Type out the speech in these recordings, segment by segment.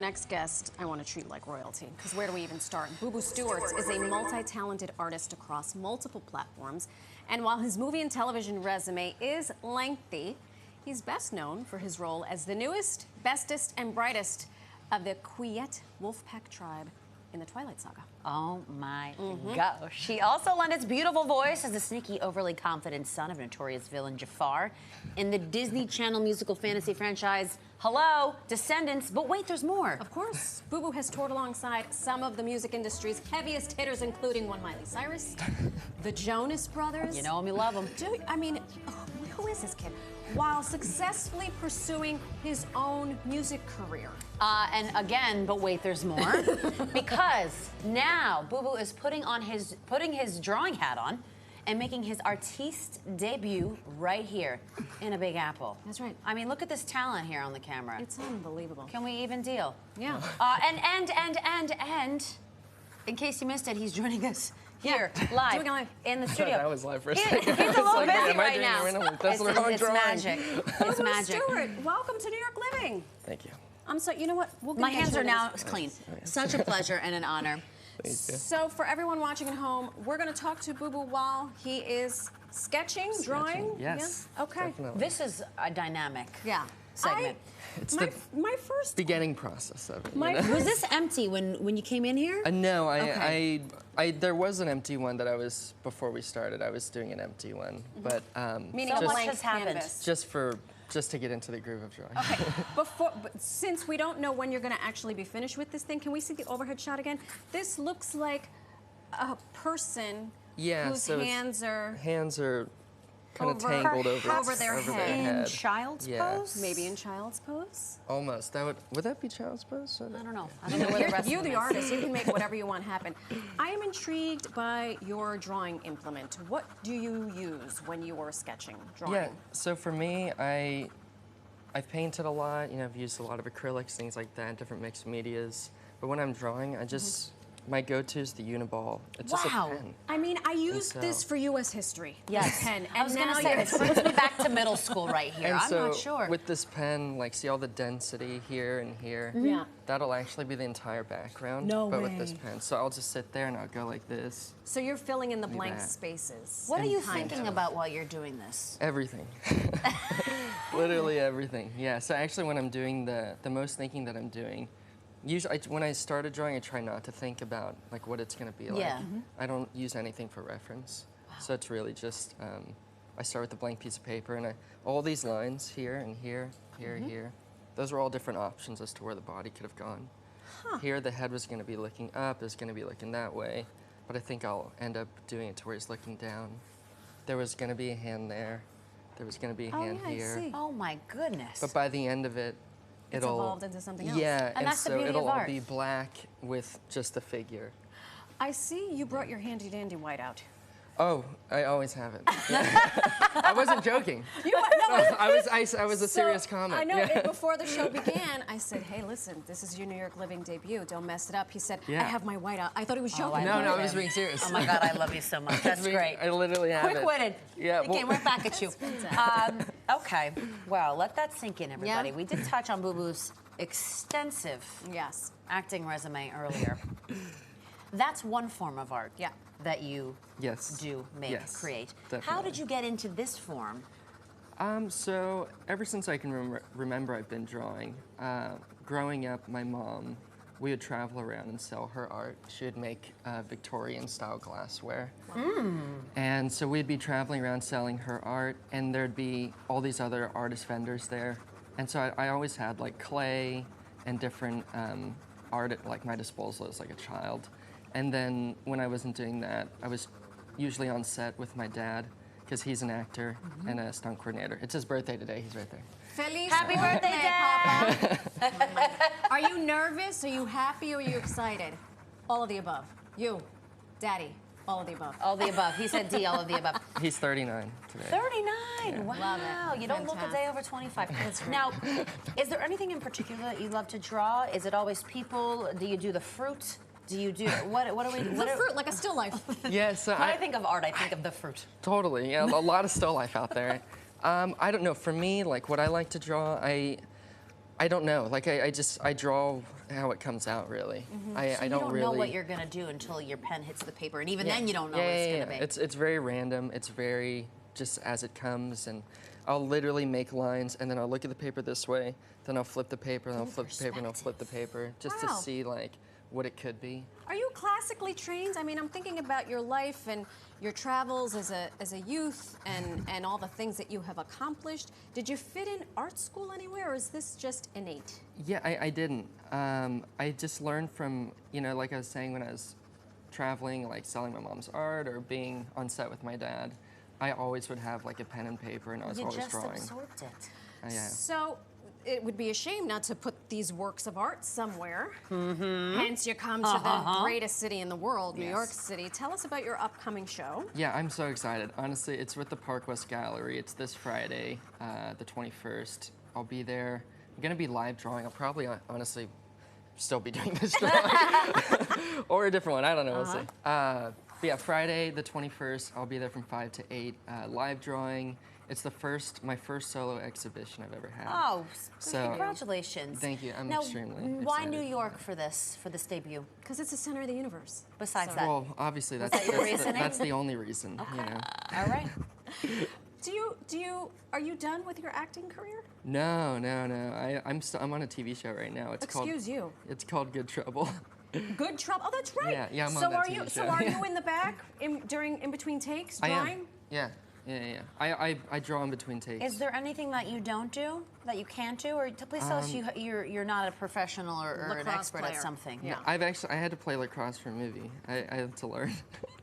Next guest, I want to treat like royalty, because where do we even start? Booboo Stewart is a multi-talented artist across multiple platforms, and while his movie and television resume is lengthy, he's best known for his role as the newest, bestest, and brightest of the Quiet Wolfpack tribe in the Twilight saga. Oh my gosh. He also lent his beautiful voice as the sneaky, overly confident son of notorious villain Jafar in the Disney Channel musical fantasy franchise, hello, Descendants, but wait, there's more. Of course, Booboo has toured alongside some of the music industry's heaviest hitters, including one Miley Cyrus, the Jonas Brothers. You know him, you love him. Who is this kid? While successfully pursuing his own music career. And again, but wait, there's more. Because now Booboo is putting his drawing hat on and making his artiste debut right here in a Big Apple. That's right. I mean, look at this talent here on the camera. It's unbelievable. Can we even deal? Yeah. And in case you missed it, he's joining us here, live, in the studio. That was live for a second. He's a little busy right now. That's the wrong drawing. Magic. It's magic. Stewart, welcome to New York Living. Thank you. You know what? My hands are now clean. Such a pleasure and an honor. Thank you. So for everyone watching at home, we're going to talk to Booboo while he is sketching, drawing? Yes. Yeah? Okay. Definitely. This is a dynamic segment. It's my first beginning process of it. Was this empty when you came in here? No, there was an empty one that I was, before we started, I was doing an empty one. But meaning so a what blank has happened? canvas. Just to get into the groove of drawing. Okay, but since we don't know when you're going to actually be finished with this thing, can we see the overhead shot again? This looks like a person whose hands are kind of tangled over their head. In child's pose? Maybe in child's pose? Almost. Would that be child's pose? I don't know. I don't know where the rest You're of the them is. artist. You can make whatever you want happen. I am intrigued by your drawing implement. What do you use when you are sketching, drawing? Yeah, so for me, I've painted a lot. I've used a lot of acrylics, things like that, different mixed medias. But when I'm drawing, my go-to is the Uniball. It's just a pen. I mean, I used this for U.S. history. Yes. Pen. I was going to say, it brings me back to middle school right here. I'm not sure. With this pen, see all the density here and here? Yeah. That'll actually be the entire background. But with this pen. So I'll just sit there and I'll go like this. So you're filling in the blank spaces. What are you thinking about while you're doing this? Everything. Literally everything. Yeah, so actually when I'm doing the most thinking that I'm doing, usually, when I started drawing, I try not to think about what it's going to be like. Yeah. I don't use anything for reference, so it's really just I start with a blank piece of paper, and all these lines here and here, here. Those are all different options as to where the body could have gone. Here, the head was going to be looking up. It was going to be looking that way, but I think I'll end up doing it to where he's looking down. There was going to be a hand there. There was going to be a hand here. I see. Oh my goodness! But by the end of it, it's evolved into something else. Yeah, and that's so the beauty it'll of all art. be black with just the figure. I see you brought your handy dandy white out. Oh, I always have it. I wasn't joking. I was a serious comment. I know. Before the show began, I said, "Hey, listen, this is your New York Living debut. Don't mess it up." He said, "I have my white out." I thought he was joking. No, I was being serious. Oh my God, I love you so much. That's great. I literally have it. Quick-witted. Yeah. Okay, right back at you. Okay, well, let that sink in, everybody. Yeah. We did touch on Booboo's extensive acting resume earlier. That's one form of art that you do create. Definitely. How did you get into this form? So ever since I can remember, I've been drawing. Growing up, my mom, we would travel around and sell her art. She would make Victorian-style glassware. And so we'd be traveling around selling her art, and there'd be all these other artist vendors there. And so I always had clay and different art at my disposal as a child. And then when I wasn't doing that, I was usually on set with my dad, because he's an actor and a stunt coordinator. It's his birthday today. He's right there. Feliz Happy birthday, Dad! Papa. Are you nervous? Are you happy? Or are you excited? All of the above. You, Daddy, all of the above. All of the above. He said D, all of the above. He's 39 today. 39! Yeah. Wow. Love it. You don't look a day over 25. Now, is there anything in particular that you love to draw? Is it always people? Do you do the fruit? Do you do what are we? The fruit, like a still life. Yeah, so when I think of art, I think of the fruit. Totally, yeah, a lot of still life out there. I don't know, for me, what I like to draw, I don't know. Like I draw how it comes out really. I You don't don't really know what you're gonna do until your pen hits the paper, and even then you don't know yeah, what it's yeah, gonna be. It's very random. It's very just as it comes, and I'll literally make lines, and then I'll look at the paper this way, then I'll flip the paper, and I'll flip the paper, and I'll flip the paper, just to Wow. see like what it could be. Are you classically trained? I mean, I'm thinking about your life and your travels as a youth and all the things that you have accomplished. Did you fit in art school anywhere, or is this just innate? Yeah, I didn't. I just learned from, you know, like I was saying, when I was traveling, like selling my mom's art or being on set with my dad, I always would have like a pen and paper, and I was You always just drawing. absorbed it. Yeah. So it would be a shame not to put these works of art somewhere. Hence, you come to the greatest city in the world, New York City. Tell us about your upcoming show. Yeah, I'm so excited. Honestly, it's with the Park West Gallery. It's this Friday, the 21st. I'll be there. I'm gonna be live drawing. I'll probably, honestly, still be doing this drawing. Or a different one, I don't know, we'll see. But yeah, Friday the 21st, I'll be there from 5 to 8, live drawing. It's my first solo exhibition I've ever had. Oh, So- congratulations. Thank you, I'm now, extremely why excited. New York for this debut? Because it's the center of the universe. Besides So- that. Well, obviously, that's, that your that's, the, reasoning? that's the only reason, you know. All right. Are you done with your acting career? No. I'm on a TV show right now. It's Excuse you. It's called Good Trouble. Good Trouble. Oh, that's right. Yeah, I'm on so that are TV you? show. So are you in the back in between takes I drawing? am. Yeah. I draw in between takes. Is there anything that you don't do, that you can't do, or please tell us you're not a professional or an Lacrosse expert player. at something? Yeah. I had to play lacrosse for a movie. I had to learn.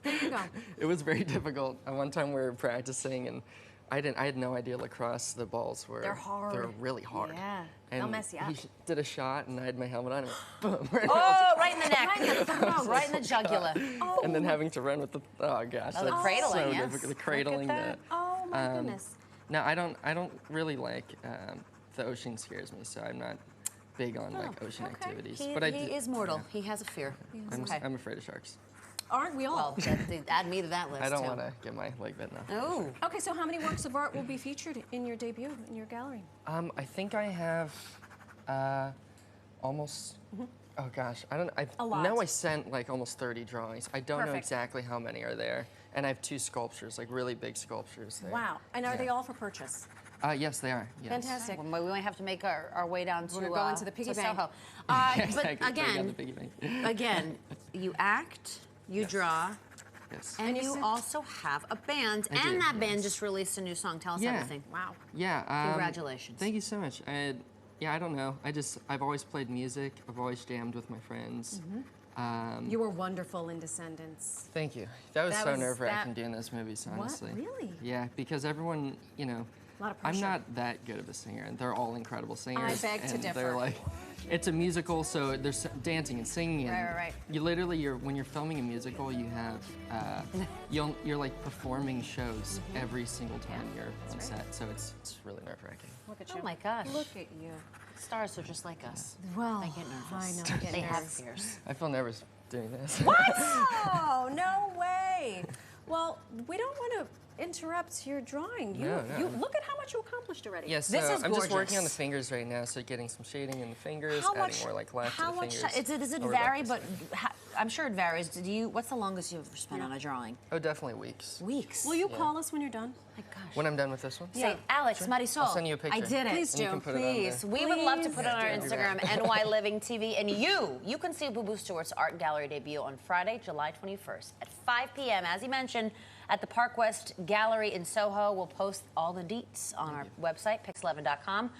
There you go. It was very difficult. One time we were practicing, and I had no idea lacrosse. The balls were They're hard. They're really hard. Yeah. And They'll mess you up. he did a shot, and I had my helmet on, and boom. Right Oh, right in the neck. Right in the throat. Right in the jugular. Oh, and then having to run with the gosh, Oh, the that's cradling, so yes. difficult. The Look at cradling. that. oh my goodness. No, I don't really like the ocean scares me, so I'm not big on like ocean activities. He, but I he do- is mortal. He has a fear. I'm afraid of sharks. Aren't we all? Well, add me to that list, I don't too. want to get my leg bitten off. Oh. Okay, so how many works of art will be featured in your debut, in your gallery? I think I have almost. Oh gosh, I don't. I A lot. know I sent like almost 30 drawings. I don't know Perfect. exactly how many are there, and I have 2 sculptures, like really big sculptures there. Wow. And are Yeah. they all for purchase? Yes, they are. Yes. Fantastic. Well, we might have to make our way down to We're going to the piggy bank. Soho. Exactly. But Bring out again, the piggy bank. again, you act, you draw, Yes. and And you you sing. also have a band. I do, And that band yes. just released a new song. Tell us Yeah. everything. Wow. Yeah. Congratulations. Thank you so much. I don't know. I've always played music. I've always jammed with my friends. You were wonderful in Descendants. Thank you. That was That so was- nerve-wracking that- doing those movies, honestly. Really? Yeah, because everyone, you know, A lot of I'm pressure. not that good of a singer, and they're all incredible singers. beg to and differ. They're like, it's a musical, so there's dancing and singing. And Right. You literally, when you're filming a musical, you have, you're like performing shows every single time you're on set, so it's really nerve-wracking. Look at you. Oh my gosh. Look at you. Stars are just like us. Well, They get nervous. I know. I get They have nervous. fears. I feel nervous doing this. Oh, no way. Well, we don't want to interrupt your drawing. No. Look at how much you accomplished already. Yes, This is I'm just working on the gorgeous. fingers right now, so getting some shading in the fingers, How adding much? more like life How to the much? fingers. Does it over vary? the But I'm sure it varies. What's the longest you've ever spent on a drawing? Oh, definitely weeks. Weeks. Will you call us when you're done? My gosh. When I'm done with this one? Say, Alex, Marisol. I'll send you a picture. I did it. Please And you do. can put it on there. Please. We would love to put it on our Yeah, do that. Instagram, NY Living TV. And you can see Booboo Stewart's art gallery debut on Friday, July 21st at 5 p.m. As he mentioned, at the Park West Gallery in Soho. We'll post all the deets on our website, pix11.com.